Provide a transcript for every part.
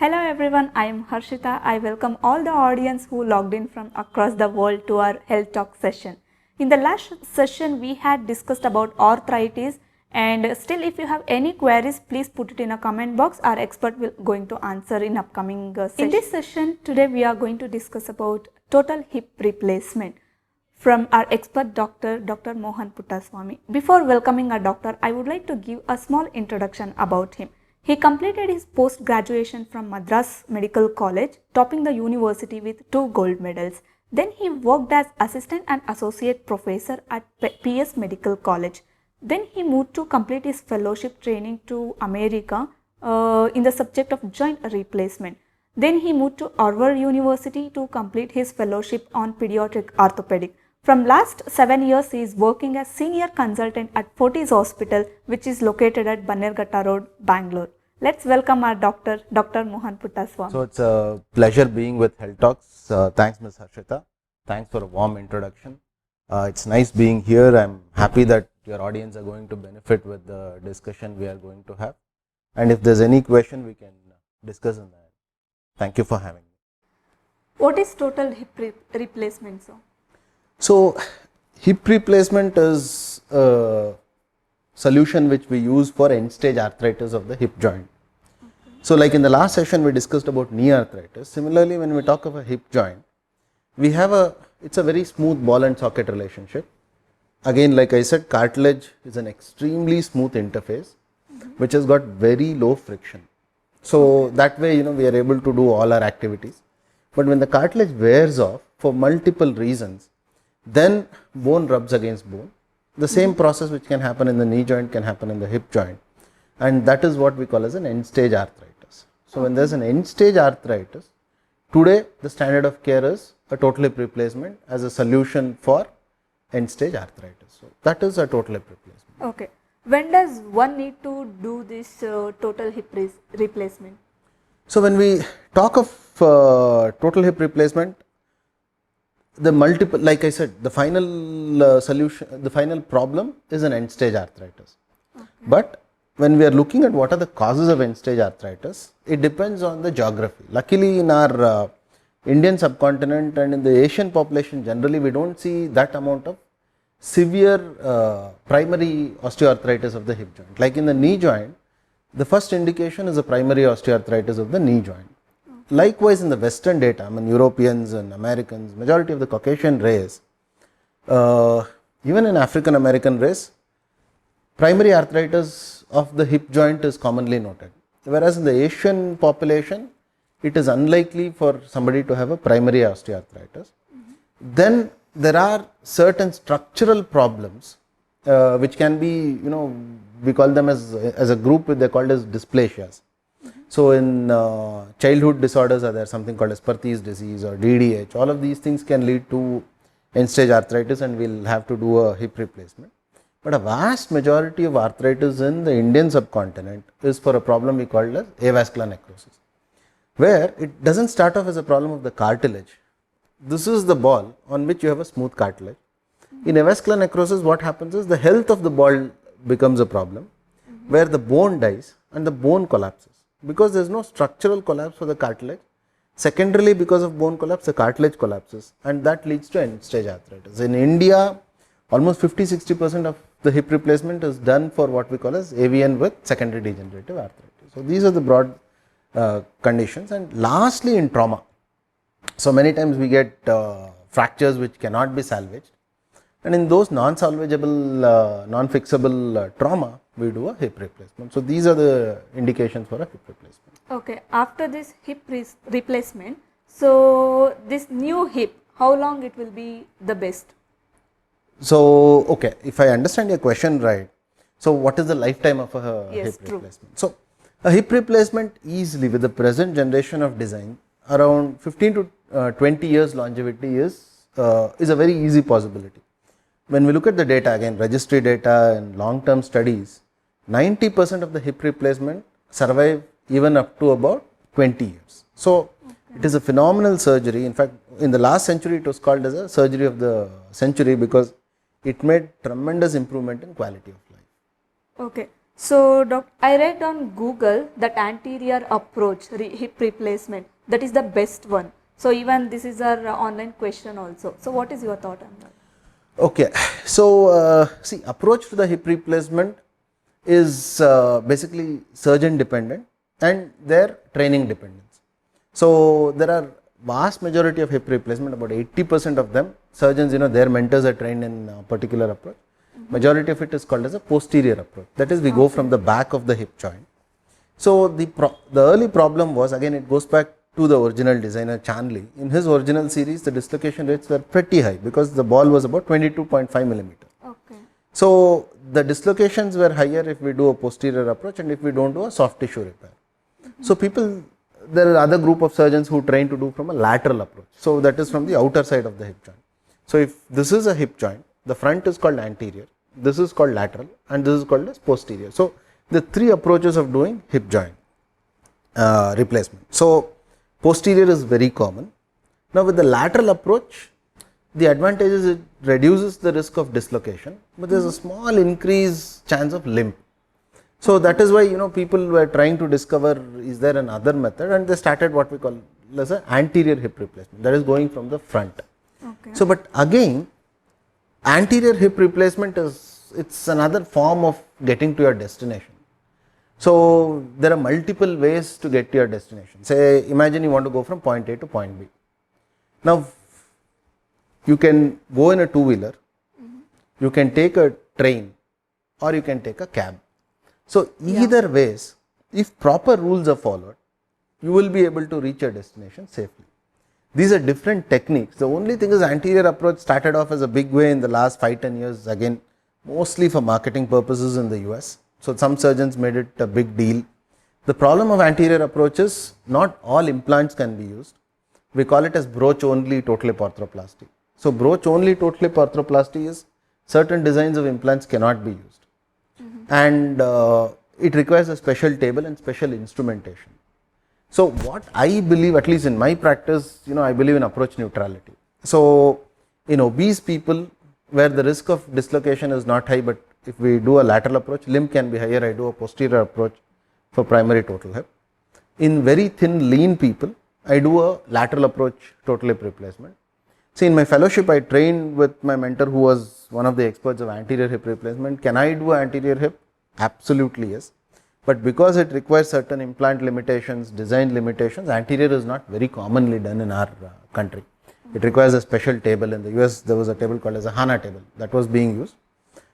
Hello everyone, I am Harshita. I welcome all the audience who logged in from across the world to our health talk session. In the last session, we had discussed about arthritis, and still if you have any queries, please put it in a comment box. Our expert will going to answer in upcoming session. In this session, today we are going to discuss about total hip replacement from our expert Dr. Mohan Puttaswamy. Before welcoming our doctor, I would like to give a small introduction about him. He completed his post-graduation from Madras Medical College, topping the university with 2 gold medals. Then he worked as assistant and associate professor at PS Medical College. Then he moved to complete his fellowship training to America in the subject of joint replacement. Then he moved to Harvard University to complete his fellowship on pediatric orthopedic. From last 7 years, he is working as senior consultant at Fortis Hospital, which is located at Bannerghatta Road, Bangalore. Let's welcome our doctor, Dr. Mohan Puttaswamy. So it's a pleasure being with Health Talks. Thanks, Ms. Harshita. Thanks for a warm introduction. It's nice being here. I'm happy that your audience are going to benefit with the discussion we are going to have. And if there's any question, we can discuss on that. Thank you for having me. What is total hip replacement, sir? So, hip replacement is a solution which we use for end stage arthritis of the hip joint. Okay. So, like in the last session we discussed about knee arthritis. Similarly, when we talk of a hip joint, we have it's a very smooth ball and socket relationship. Again, like I said, cartilage is an extremely smooth interface which has got very low friction. So, that way we are able to do all our activities. But when the cartilage wears off for multiple reasons, then bone rubs against bone. The same process which can happen in the knee joint can happen in the hip joint, and that is what we call as an end stage arthritis. So when there is an end stage arthritis, today the standard of care is a total hip replacement as a solution for end stage arthritis. So that is a total hip replacement. Okay. When does one need to do this total hip replacement? So when we talk of total hip replacement, the multiple, like I said, the final solution, the final problem is an end stage arthritis. Okay. But when we are looking at what are the causes of end stage arthritis, it depends on the geography. Luckily, in our Indian subcontinent and in the Asian population generally, we don't see that amount of severe primary osteoarthritis of the hip joint. Like in the knee joint, the first indication is a primary osteoarthritis of the knee joint. Likewise, in the Western data, Europeans and Americans, majority of the Caucasian race, even in African American race, primary arthritis of the hip joint is commonly noted. Whereas in the Asian population, it is unlikely for somebody to have a primary osteoarthritis. Then there are certain structural problems which can be, we call them as a group, they are called as dysplasias. So in childhood disorders are there something called as Perthes disease or DDH. All of these things can lead to end stage arthritis, and we'll have to do a hip replacement. But a vast majority of arthritis in the Indian subcontinent is for a problem we call as avascular necrosis, where it doesn't start off as a problem of the cartilage. This is the ball on which you have a smooth cartilage. In avascular necrosis, what happens is the health of the ball becomes a problem, where the bone dies and the bone collapses. Because there is no structural collapse for the cartilage, secondarily because of bone collapse, the cartilage collapses, and that leads to end stage arthritis. In India, almost 50-60% of the hip replacement is done for what we call as AVN with secondary degenerative arthritis. So these are the broad conditions. And lastly, in trauma, so many times we get fractures which cannot be salvaged, and in those non-salvageable, non-fixable trauma, we do a hip replacement. So these are the indications for a hip replacement. Okay, after this hip replacement, so this new hip, how long it will be the best? So, okay, if I understand your question right, so what is the lifetime of a hip replacement? So, a hip replacement easily with the present generation of design, around 15 to 20 years longevity is a very easy possibility. When we look at the data, again registry data and long-term studies, 90% of the hip replacement survive even up to about 20 years. So, it is a phenomenal surgery. In fact, in the last century, it was called as a surgery of the century because it made tremendous improvement in quality of life. Okay. So, I read on Google that anterior approach, hip replacement, that is the best one. So, even this is our online question also. So, what is your thought on that? Okay, so see, approach to the hip replacement is basically surgeon dependent and their training dependence. So there are vast majority of hip replacement, about 80% of them, surgeons, their mentors are trained in a particular approach. Majority of it is called as a posterior approach. That is, we go from the back of the hip joint. So the early problem was, again it goes back to the original designer Chanley. In his original series, the dislocation rates were pretty high because the ball was about 22.5 millimeter. Okay. So the dislocations were higher if we do a posterior approach and if we don't do a soft tissue repair. So there are other group of surgeons who train to do from a lateral approach. So that is from the outer side of the hip joint. So if this is a hip joint, the front is called anterior, this is called lateral, and this is called as posterior. So the three approaches of doing hip joint replacement. So posterior is very common. Now with the lateral approach, the advantage is it reduces the risk of dislocation, but there is a small increased chance of limp. So that is why people were trying to discover, is there another method, and they started what we call as an anterior hip replacement, that is going from the front. Okay. So but again, anterior hip replacement it's another form of getting to your destination. So there are multiple ways to get to your destination. Say imagine you want to go from point A to point B. Now you can go in a two-wheeler, you can take a train, or you can take a cab. So either ways, if proper rules are followed, you will be able to reach your destination safely. These are different techniques. The only thing is anterior approach started off as a big way in the last 5-10 years, again mostly for marketing purposes in the US. So some surgeons made it a big deal. The problem of anterior approach is not all implants can be used. We call it as broach only total hip arthroplasty. So broach only total hip arthroplasty is certain designs of implants cannot be used. And it requires a special table and special instrumentation. So what I believe, at least in my practice, I believe in approach neutrality. So in obese people where the risk of dislocation is not high, but if we do a lateral approach, limb can be higher, I do a posterior approach for primary total hip. In very thin lean people, I do a lateral approach total hip replacement. See, in my fellowship, I trained with my mentor who was one of the experts of anterior hip replacement. Can I do anterior hip? Absolutely yes. But because it requires certain implant limitations, design limitations, anterior is not very commonly done in our country. It requires a special table. In the US, there was a table called as a HANA table that was being used.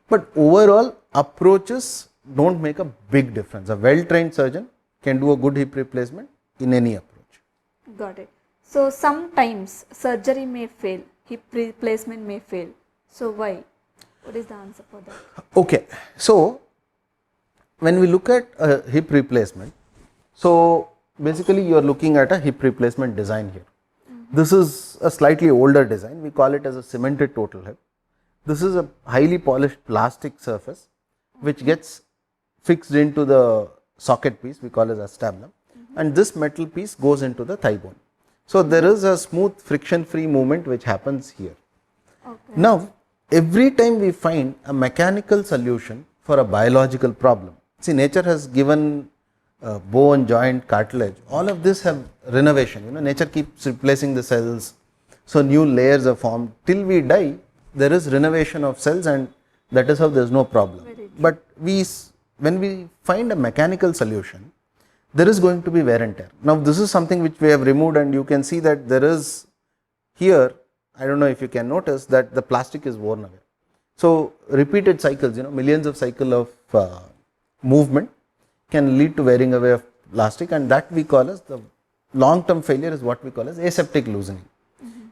But overall, approaches don't make a big difference. A well-trained surgeon can do a good hip replacement in any approach. Got it. So sometimes surgery may fail, hip replacement may fail. So why? What is the answer for that? Okay, so when we look at a hip replacement, so basically you are looking at a hip replacement design here. This is a slightly older design. We call it as a cemented total hip. This is a highly polished plastic surface which gets fixed into the socket piece, we call it as acetabulum, and this metal piece goes into the thigh bone. So there is a smooth friction free movement which happens here. Okay. Now every time we find a mechanical solution for a biological problem, see nature has given bone, joint, cartilage, all of this have renovation, nature keeps replacing the cells, so new layers are formed. Till we die, there is renovation of cells, and that is how there is no problem. But when we find a mechanical solution, there is going to be wear and tear. Now this is something which we have removed, and you can see that there is here, I don't know if you can notice that the plastic is worn away. So repeated cycles, millions of cycles of movement can lead to wearing away of plastic, and that we call as the long term failure is what we call as aseptic loosening.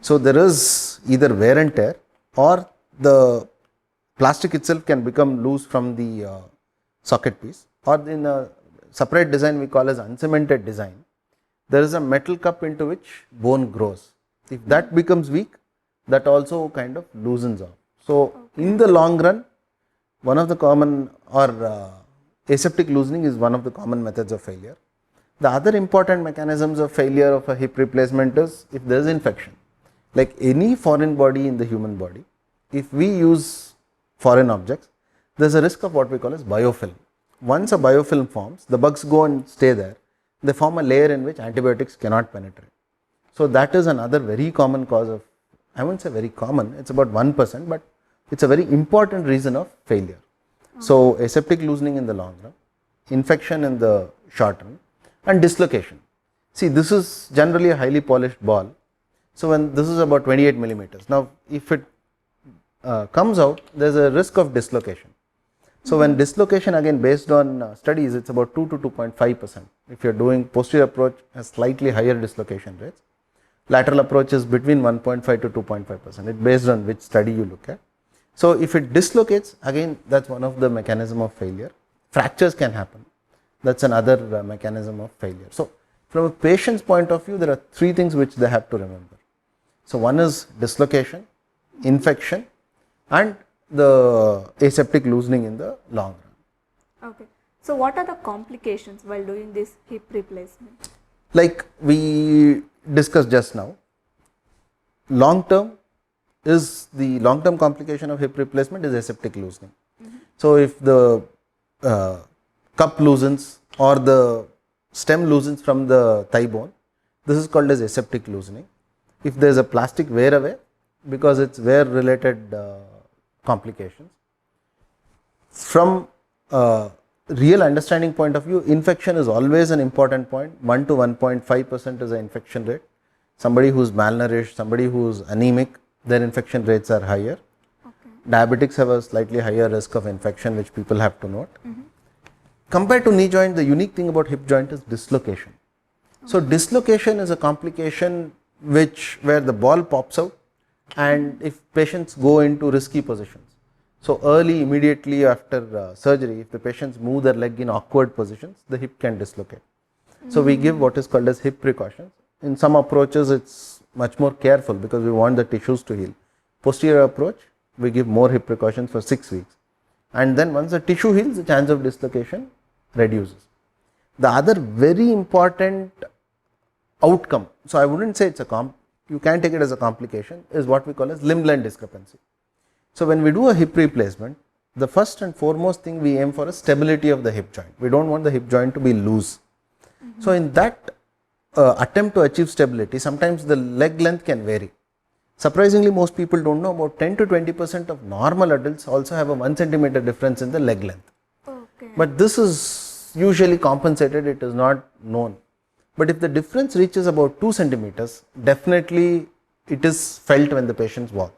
So there is either wear and tear, or the plastic itself can become loose from the socket piece, or in a separate design we call as uncemented design, there is a metal cup into which bone grows. If that becomes weak, that also kind of loosens off. So in the long run, one of the common aseptic loosening is one of the common methods of failure. The other important mechanisms of failure of a hip replacement is if there is infection. Like any foreign body in the human body, if we use foreign objects, there is a risk of what we call as biofilm. Once a biofilm forms, the bugs go and stay there. They form a layer in which antibiotics cannot penetrate. So that is another very common cause of, I won't say very common, it's about 1%, but it's a very important reason of failure. So aseptic loosening in the long run, infection in the short run, and dislocation. See, this is generally a highly polished ball. So when this is about 28 millimeters. Now, if it comes out, there's a risk of dislocation. So when dislocation, again based on studies, it's about 2 to 2.5%. If you're doing posterior approach, has slightly higher dislocation rates. Lateral approach is between 1.5 to 2.5%. It's based on which study you look at. So if it dislocates, again that's one of the mechanism of failure. Fractures can happen. That's another mechanism of failure. So from a patient's point of view, there are three things which they have to remember. So one is dislocation, infection, and the aseptic loosening in the long run. Okay. So what are the complications while doing this hip replacement? Like we discussed just now, long term complication of hip replacement is aseptic loosening. So if the cup loosens or the stem loosens from the thigh bone, this is called as aseptic loosening. If there is a plastic wear away, because it's wear related complications. From real understanding point of view, infection is always an important point. 1 to 1.5% is the infection rate. Somebody who is malnourished, somebody who is anemic, their infection rates are higher. Okay. Diabetics have a slightly higher risk of infection, which people have to note. Compared to knee joint, the unique thing about hip joint is dislocation. So dislocation is a complication where the ball pops out, and if patients go into risky positions. So early, immediately after surgery, if the patients move their leg in awkward positions, the hip can dislocate. So we give what is called as hip precautions. In some approaches, it's much more careful because we want the tissues to heal. Posterior approach, we give more hip precautions for 6 weeks. And then once the tissue heals, the chance of dislocation reduces. The other very important outcome, so I wouldn't say it's you can take it as a complication, is what we call as limb length discrepancy. So when we do a hip replacement, the first and foremost thing we aim for is stability of the hip joint. We don't want the hip joint to be loose. So in that attempt to achieve stability, sometimes the leg length can vary. Surprisingly, most people don't know about 10 to 20% of normal adults also have a 1 centimeter difference in the leg length. Okay. But this is usually compensated, it is not known. But if the difference reaches about 2 centimeters, definitely it is felt when the patients walk.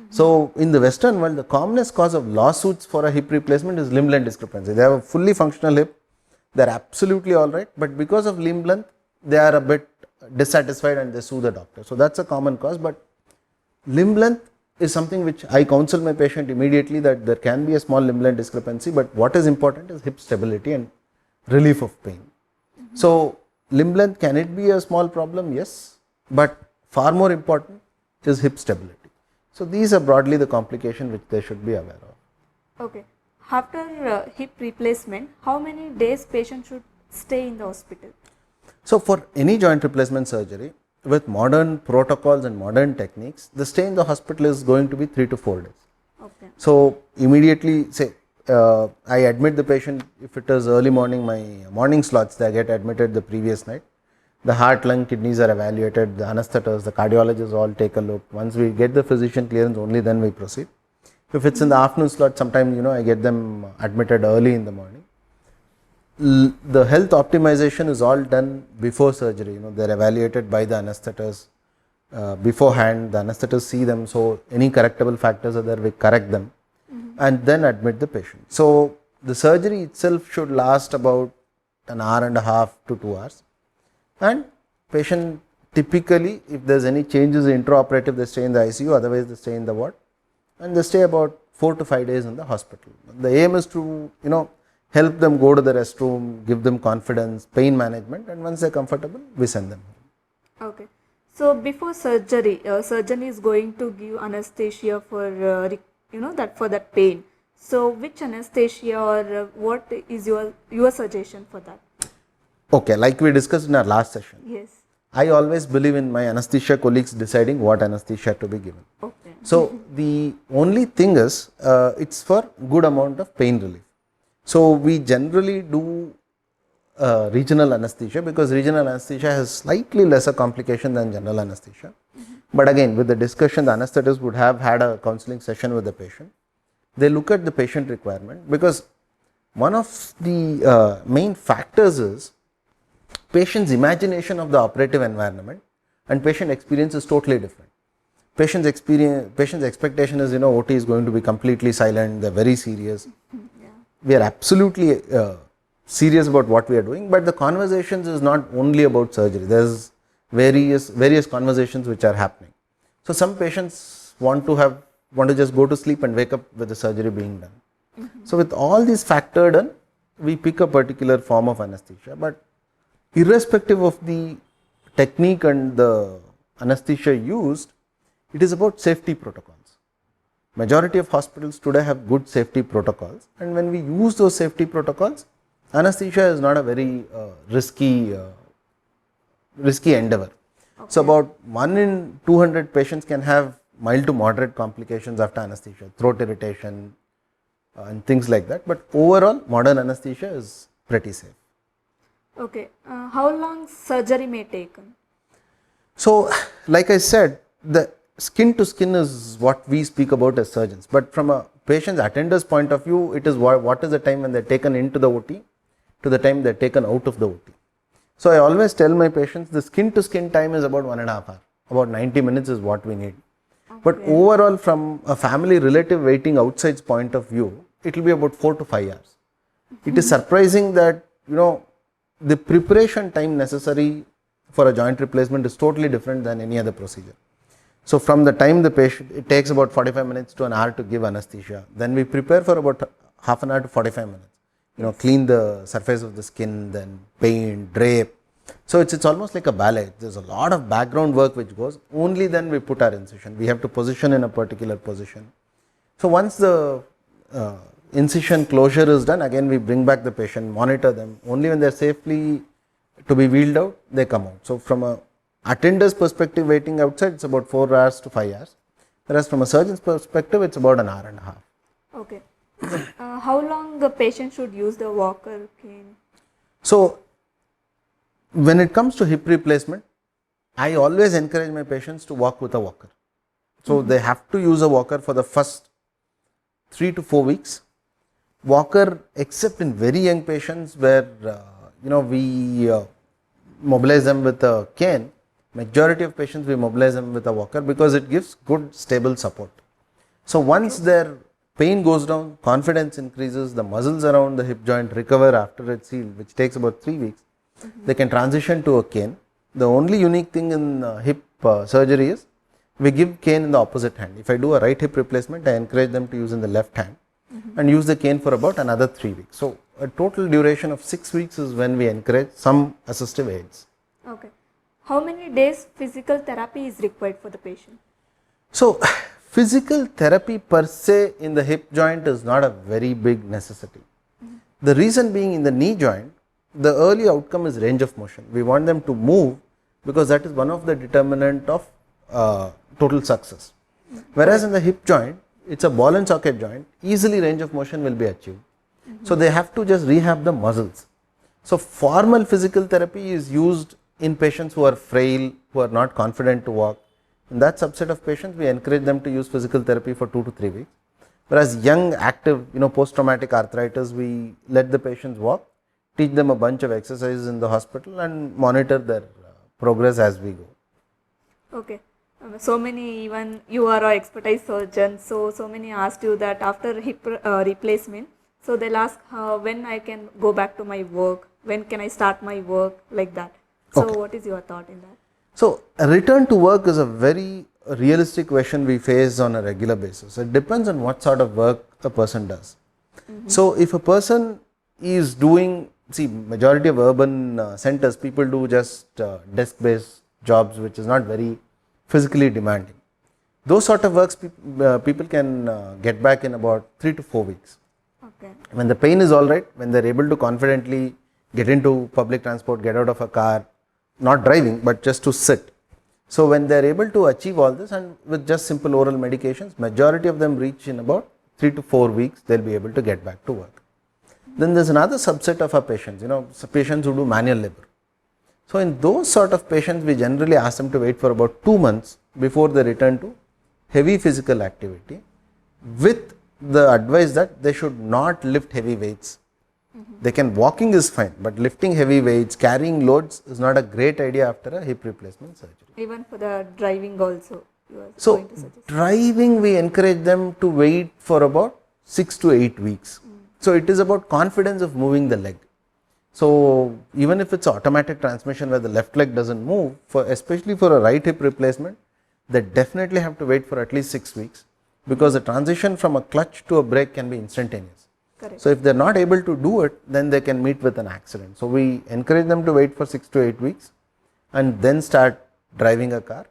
So in the Western world, the commonest cause of lawsuits for a hip replacement is limb length discrepancy. They have a fully functional hip, they are absolutely alright, but because of limb length, they are a bit dissatisfied and they sue the doctor. So that's a common cause, but limb length is something which I counsel my patient immediately, that there can be a small limb length discrepancy, but what is important is hip stability and relief of pain. So limb length, can it be a small problem? Yes, but far more important is hip stability. So these are broadly the complications which they should be aware of. Okay. After hip replacement, how many days patient should stay in the hospital? So for any joint replacement surgery, with modern protocols and modern techniques, the stay in the hospital is going to be 3 to 4 days. Okay. So immediately say, I admit the patient, if it is early morning, my morning slots, they get admitted the previous night. The heart, lung, kidneys are evaluated, the anesthetist, the cardiologists all take a look. Once we get the physician clearance, only then we proceed. If it's in the afternoon slot, sometimes I get them admitted early in the morning. The health optimization is all done before surgery. They're evaluated by the anesthetist beforehand. The anesthetists see them, so any correctable factors are there, we correct them, and then admit the patient. So the surgery itself should last about an hour and a half to 2 hours. And patient typically, if there's any changes intraoperative, they stay in the ICU, otherwise they stay in the ward, and they stay about 4 to 5 days in the hospital. The aim is to, help them go to the restroom, give them confidence, pain management, and once they're comfortable, we send them home. Okay. So before surgery, surgeon is going to give anesthesia for, for that pain. So which anesthesia or what is your suggestion for that? Okay, like we discussed in our last session. Yes. I always believe in my anesthesia colleagues deciding what anesthesia to be given. Okay. So the only thing is, it's for good amount of pain relief. So we generally do regional anesthesia because regional anesthesia has slightly lesser complication than general anesthesia. But again, with the discussion, the anesthetist would have had a counseling session with the patient. They look at the patient requirement because one of the main factors is patient's imagination of the operative environment and patient experience is totally different. Patient's expectation is, OT is going to be completely silent, they're very serious. We are absolutely serious about what we are doing, but the conversations is not only about surgery. There's various conversations which are happening. So some patients want to just go to sleep and wake up with the surgery being done. So with all these factored in, we pick a particular form of anesthesia, but irrespective of the technique and the anesthesia used, it is about safety protocols. Majority of hospitals today have good safety protocols, and when we use those safety protocols, anesthesia is not a very risky endeavor. So about 1 in 200 patients can have mild to moderate complications after anesthesia, throat irritation and things like that, but overall modern anesthesia is pretty safe. Okay, how long surgery may take? So like I said, the skin to skin is what we speak about as surgeons, but from a patient's attender's point of view, it is what is the time when they're taken into the OT to the time they're taken out of the OT. So I always tell my patients the skin to skin time is about 1.5 hours, about 90 minutes is what we need. Okay. But overall, from a family relative waiting outside's point of view, it will be about 4 to 5 hours. It is surprising that, the preparation time necessary for a joint replacement is totally different than any other procedure. So from the time the patient, it takes about 45 minutes to an hour to give anesthesia. Then we prepare for about half an hour to 45 minutes. Clean the surface of the skin, then paint, drape. So it's almost like a ballet. There's a lot of background work which goes. Only then we put our incision. We have to position in a particular position. So once the incision closure is done, again we bring back the patient, monitor them. Only when they're safely to be wheeled out, they come out. So from a attender's perspective, waiting outside, it's about 4 hours to 5 hours. Whereas from a surgeon's perspective, it's about 1.5 hours. Okay. How long the patient should use the walker cane? So when it comes to hip replacement, I always encourage my patients to walk with a walker. So they have to use a walker for the first 3 to 4 weeks. Walker, except in very young patients where we mobilize them with a cane, majority of patients we mobilize them with a walker because it gives good stable support. So once their pain goes down, confidence increases, the muscles around the hip joint recover after it's healed, which takes about 3 weeks, they can transition to a cane. The only unique thing in hip surgery is we give cane in the opposite hand. If I do a right hip replacement, I encourage them to use in the left hand and use the cane for about another 3 weeks. So a total duration of 6 weeks is when we encourage some assistive aids. Okay. How many days physical therapy is required for the patient? So physical therapy per se in the hip joint is not a very big necessity. The reason being, in the knee joint, the early outcome is range of motion. We want them to move because that is one of the determinant of total success. Whereas in the hip joint, it's a ball and socket joint, easily range of motion will be achieved. So they have to just rehab the muscles. So formal physical therapy is used in patients who are frail, who are not confident to walk. In that subset of patients, we encourage them to use physical therapy for 2 to 3 weeks. Whereas young, active, post-traumatic arthritis, we let the patients walk, teach them a bunch of exercises in the hospital and monitor their progress as we go. Okay. So many, even you are an expertise surgeon, so many asked you that after hip replacement, so they'll ask when I can go back to my work, when can I start my work, like that. So Okay. What is your thought in that? So a return to work is a very realistic question we face on a regular basis. It depends on what sort of work a person does. So if a person is doing, majority of urban centers, people do just desk-based jobs, which is not very physically demanding. Those sort of works people can get back in about 3 to 4 weeks. Okay. When the pain is all right, when they're able to confidently get into public transport, get out of a car, not driving, but just to sit. So when they're able to achieve all this and with just simple oral medications, majority of them reach in about 3 to 4 weeks, they'll be able to get back to work. Then there's another subset of our patients, patients who do manual labor. So in those sort of patients, we generally ask them to wait for about 2 months before they return to heavy physical activity, with the advice that they should not lift heavy weights. They can, walking is fine, but lifting heavy weights, carrying loads is not a great idea after a hip replacement surgery. Even for the driving also, you are So going to suggest. driving, we encourage them to wait for about 6 to 8 weeks. So it is about confidence of moving the leg. So even if it's automatic transmission where the left leg doesn't move, especially for a right hip replacement, they definitely have to wait for at least 6 weeks, because the transition from a clutch to a brake can be instantaneous. Correct. So if they are not able to do it, then they can meet with an accident. So we encourage them to wait for 6 to 8 weeks and then start driving a car.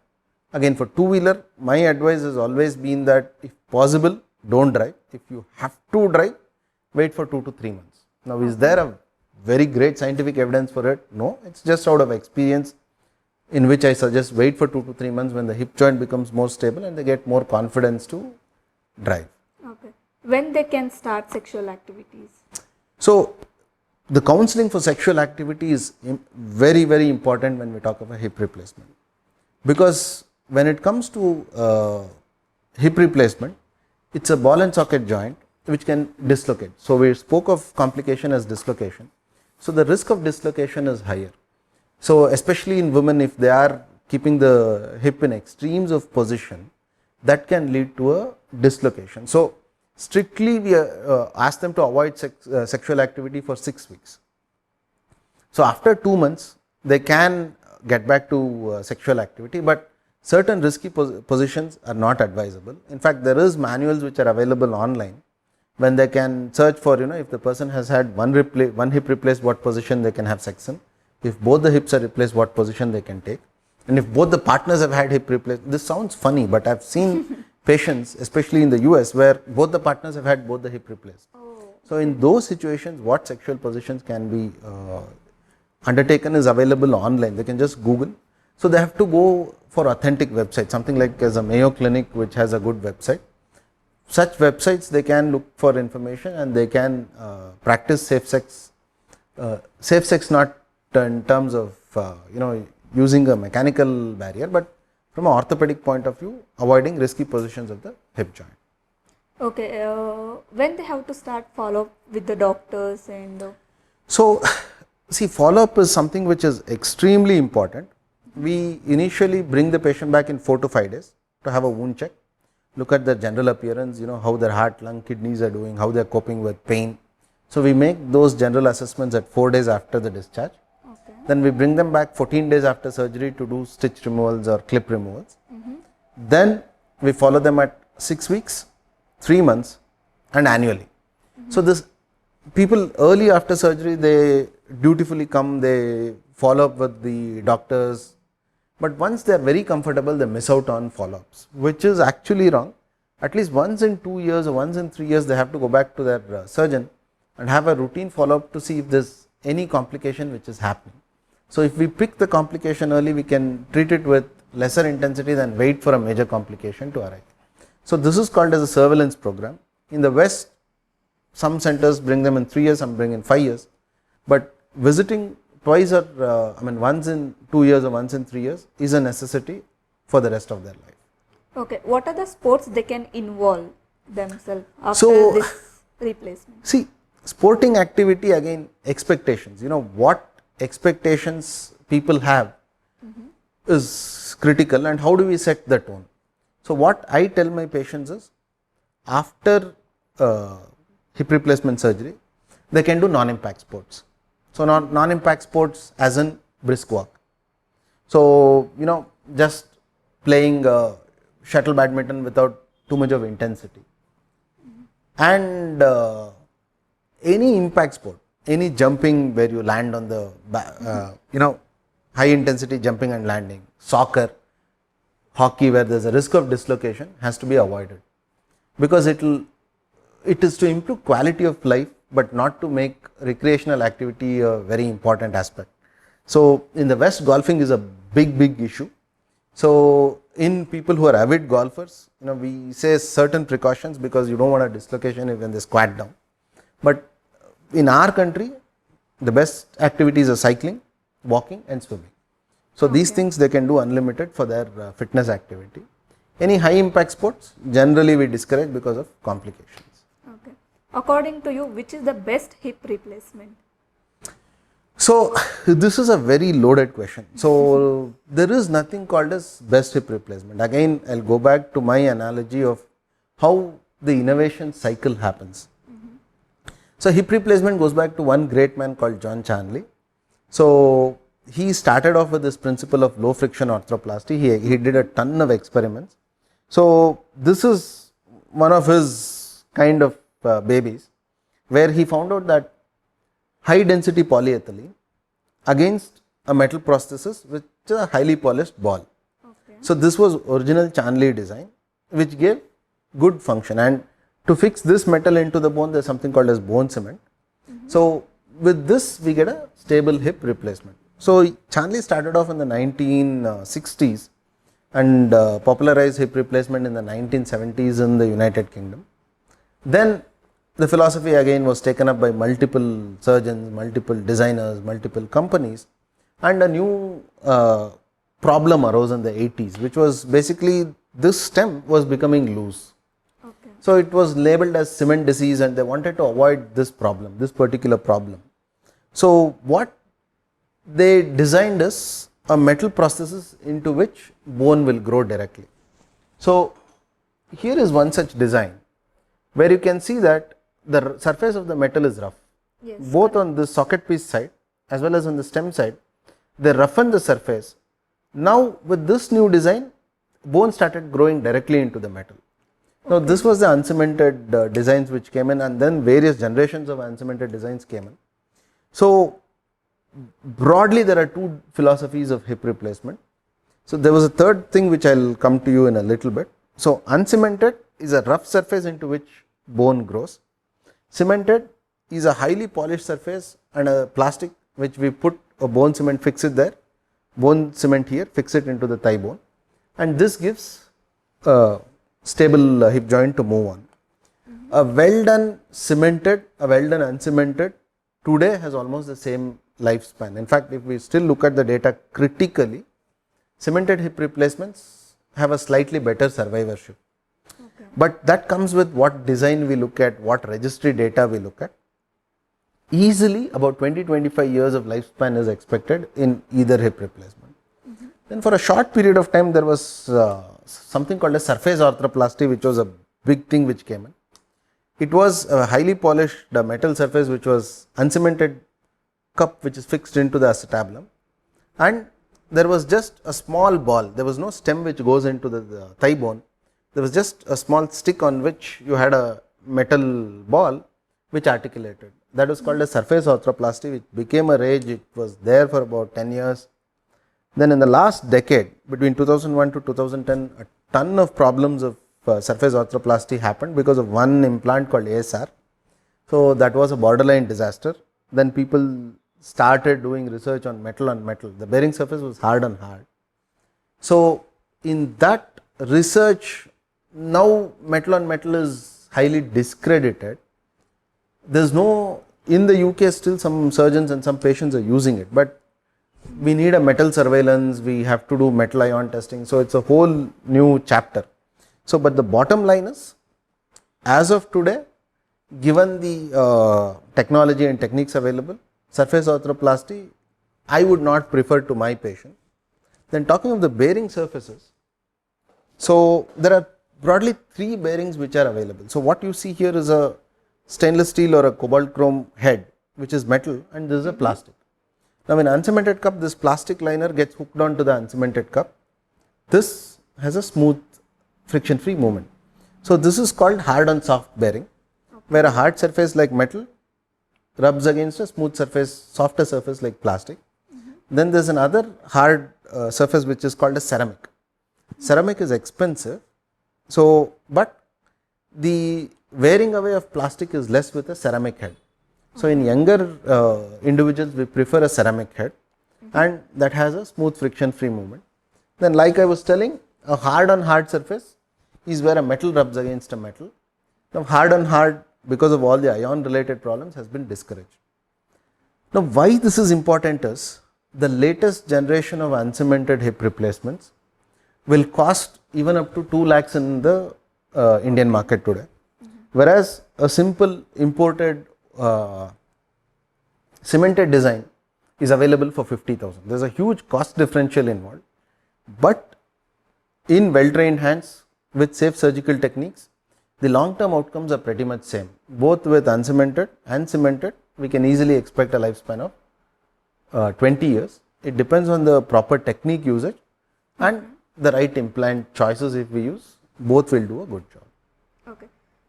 Again, for two-wheeler, my advice has always been that if possible, don't drive. If you have to drive, wait for 2 to 3 months. Now, is there a very great scientific evidence for it? No, it's just out of experience, in which I suggest wait for 2 to 3 months when the hip joint becomes more stable and they get more confidence to drive. Okay. When they can start sexual activities? So, the counseling for sexual activity is very, very important when we talk about hip replacement, because when it comes to hip replacement, it's a ball and socket joint which can dislocate. So, we spoke of complication as dislocation. So, the risk of dislocation is higher. So, especially in women, if they are keeping the hip in extremes of position, that can lead to a dislocation. So, strictly we ask them to avoid sexual activity for 6 weeks. So, after 2 months, they can get back to sexual activity, but certain risky positions are not advisable. In fact, there is manuals which are available online, when they can search for, if the person has had one hip replaced, what position they can have sex in. If both the hips are replaced, what position they can take. And if both the partners have had hip replaced, this sounds funny, but I've seen patients, especially in the US, where both the partners have had both the hip replaced. So in those situations, what sexual positions can be undertaken is available online. They can just Google. So they have to go for authentic websites, something like as a Mayo Clinic, which has a good website. Such websites, they can look for information and they can practice safe sex not in terms of using a mechanical barrier, but from an orthopedic point of view, avoiding risky positions of the hip joint. Okay, when they have to start follow up with the doctors and So, see, follow up is something which is extremely important. We initially bring the patient back in 4 to 5 days to have a wound check, look at their general appearance, how their heart, lung, kidneys are doing, how they are coping with pain. So we make those general assessments at 4 days after the discharge. okay. Then we bring them back 14 days after surgery to do stitch removals or clip removals. Then we follow them at 6 weeks, 3 months and annually. So this people early after surgery, they dutifully come, they follow up with the doctors. But once they are very comfortable, they miss out on follow-ups, which is actually wrong. At least once in 2 years or once in 3 years, they have to go back to their surgeon and have a routine follow-up to see if there's any complication which is happening. So if we pick the complication early, we can treat it with lesser intensity than wait for a major complication to arrive. So this is called as a surveillance program. In the West, some centers bring them in 3 years, some bring in 5 years. But visiting twice or once in 2 years or once in 3 years is a necessity for the rest of their life. Okay, what are the sports they can involve themselves after this replacement? See, sporting activity, again, expectations. What expectations people have is critical, and how do we set the tone? So what I tell my patients is, after hip replacement surgery, they can do non-impact sports. So non-impact sports as in brisk walk. So, just playing shuttle badminton without too much of intensity. And any impact sport, any jumping where you land on the, high intensity jumping and landing, soccer, hockey where there is a risk of dislocation, has to be avoided. Because it is to improve quality of life, but not to make recreational activity a very important aspect. So in the West, golfing is a big issue. So in people who are avid golfers, we say certain precautions because you don't want a dislocation when they squat down. But in our country, the best activities are cycling, walking and swimming. So these things they can do unlimited for their fitness activity. Any high impact sports, generally we discourage because of complications. Okay. According to you, which is the best hip replacement? So this is a very loaded question. So there is nothing called as best hip replacement. Again, I'll go back to my analogy of how the innovation cycle happens. So hip replacement goes back to one great man called John Chanley. So he started off with this principle of low friction arthroplasty. He did a ton of experiments. So this is one of his kind of babies, where he found out that high density polyethylene against a metal prosthesis which is a highly polished ball. Okay. So this was original Chanley design, which gave good function, and to fix this metal into the bone, there is something called as bone cement. So with this we get a stable hip replacement. So Chanley started off in the 1960s and popularized hip replacement in the 1970s in the United Kingdom. Then the philosophy again was taken up by multiple surgeons, multiple designers, multiple companies, and a new problem arose in the 80s, which was basically this stem was becoming loose. Okay. So it was labeled as cement disease, and they wanted to avoid this problem, this particular problem. So what they designed is a metal prosthesis into which bone will grow directly. So here is one such design where you can see that the surface of the metal is rough. Yes. Both on the socket piece side as well as on the stem side, they roughen the surface. Now with this new design, bone started growing directly into the metal. Now this was the uncemented designs which came in, and then various generations of uncemented designs came in. So broadly there are two philosophies of hip replacement. So there was a third thing which I will come to you in a little bit. So uncemented is a rough surface into which bone grows. Cemented is a highly polished surface and a plastic which we put a bone cement, fix it there, bone cement here, fix it into the thigh bone, and this gives a stable hip joint to move on. A well done cemented, a well done uncemented today has almost the same lifespan. In fact, if we still look at the data critically, cemented hip replacements have a slightly better survivorship. Okay. But that comes with what design we look at, what registry data we look at. Easily about 20-25 years of lifespan is expected in either hip replacement. Then for a short period of time there was something called a surface arthroplasty, which was a big thing which came in. It was a highly polished metal surface which was uncemented cup which is fixed into the acetabulum, and there was just a small ball. There was no stem which goes into the thigh bone. There was just a small stick on which you had a metal ball which articulated. That was called a surface arthroplasty, which became a rage. It was there for about 10 years. Then in the last decade, between 2001 to 2010, a ton of problems of surface arthroplasty happened because of one implant called ASR. So that was a borderline disaster. Then people started doing research on metal on metal. The bearing surface was hard on hard. So in that research, now metal on metal is highly discredited. There's no, in the UK still some surgeons and some patients are using it, but we need a metal surveillance, we have to do metal ion testing. So it's a whole new chapter. So but the bottom line is, as of today, given the technology and techniques available, surface arthroplasty I would not prefer to my patient. Then talking of the bearing surfaces, so there are broadly 3 bearings which are available. So what you see here is a stainless steel or a cobalt chrome head which is metal, and this is a plastic. Now in uncemented cup, this plastic liner gets hooked onto the uncemented cup. This has a smooth friction free movement. So this is called hard on soft bearing, where a hard surface like metal rubs against a smooth surface, softer surface like plastic. Then there is another hard surface which is called a ceramic. Ceramic is expensive, so but the wearing away of plastic is less with a ceramic head. So in younger individuals we prefer a ceramic head, and that has a smooth friction free movement. Then like I was telling, a hard on hard surface is where a metal rubs against a metal. Now hard on hard because of all the ion related problems has been discouraged. Now, why this is important is the latest generation of uncemented hip replacements will cost even up to 2 lakhs in the Indian market today, whereas a simple imported cemented design is available for 50,000. There is a huge cost differential involved, but in well trained hands with safe surgical techniques, the long term outcomes are pretty much same. Both with uncemented and cemented, we can easily expect a lifespan of 20 years. It depends on the proper technique usage and the right implant choices. If we use, both will do a good job. Okay.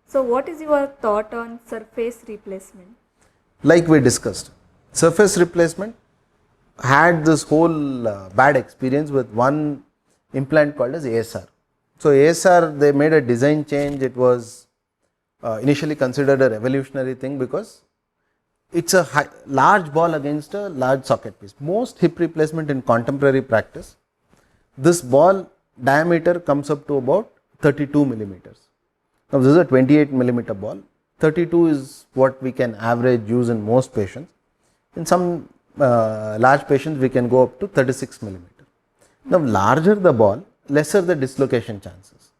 So what is your thought on surface replacement? Like we discussed, surface replacement had this whole bad experience with one implant called as ASR. So ASR, they made a design change. It was initially considered a revolutionary thing because it's a large ball against a large socket piece. Most hip replacement in contemporary practice, this ball diameter comes up to about 32 millimeters. Now this is a 28 millimeter ball. 32 is what we can average use in most patients. In some large patients, we can go up to 36 millimeter. Now larger the ball, lesser the dislocation chances.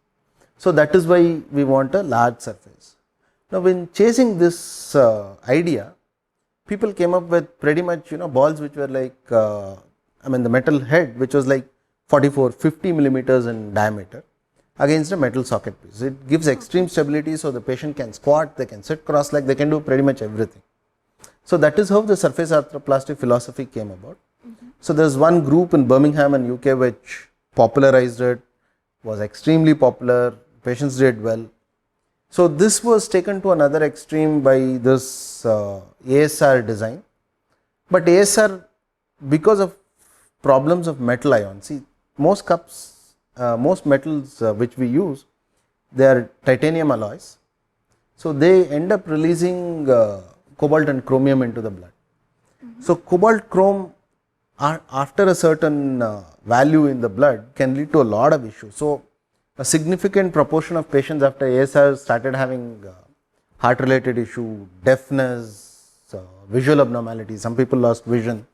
So that is why we want a large surface. Now when chasing this idea, people came up with pretty much balls which were like the metal head which was like 50 millimeters in diameter against a metal socket piece. It gives extreme stability, so the patient can squat, they can sit cross-legged, they can do pretty much everything. So that is how the surface arthroplasty philosophy came about. So there is one group in Birmingham and UK which popularized it, was extremely popular, patients did well. So this was taken to another extreme by this ASR design, but ASR, because of problems of metal ions, see most cups, most metals which we use, they are titanium alloys, so they end up releasing cobalt and chromium into the blood. So cobalt chrome after a certain value in the blood can lead to a lot of issues. So a significant proportion of patients after ASR started having heart related issue, deafness, visual abnormalities, some people lost vision.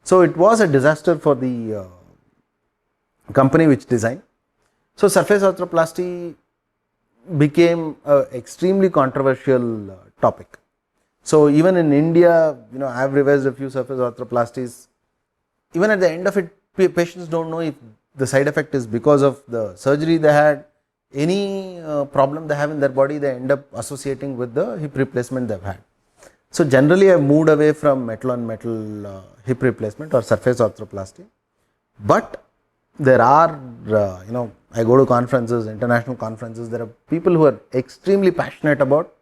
So it was a disaster for the company which designed. So surface arthroplasty became an extremely controversial topic. So even in India, I have revised a few surface arthroplasties. Even at the end of it, patients don't know if the side effect is because of the surgery they had, any problem they have in their body, they end up associating with the hip replacement they've had. So generally, I've moved away from metal on metal hip replacement or surface arthroplasty. But there are, I go to conferences, international conferences, there are people who are extremely passionate about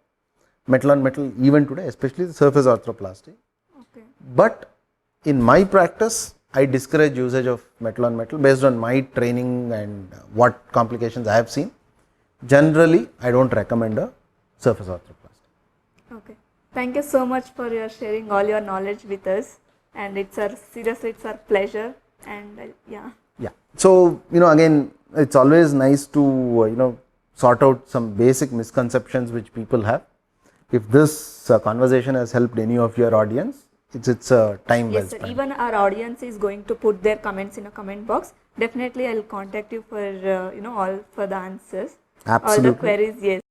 metal on metal even today, especially the surface arthroplasty. Okay. But in my practice, I discourage usage of metal on metal based on my training and what complications I have seen. Generally, I don't recommend a surface arthroplasty. Okay. Thank you so much for your sharing all your knowledge with us, and it's our pleasure. And yeah. So again, it's always nice to sort out some basic misconceptions which people have. If this conversation has helped any of your audience, it's a time well spent. Yes, sir. Even our audience is going to put their comments in a comment box. Definitely, I'll contact you for all for the answers. Absolutely. All the queries. Yes.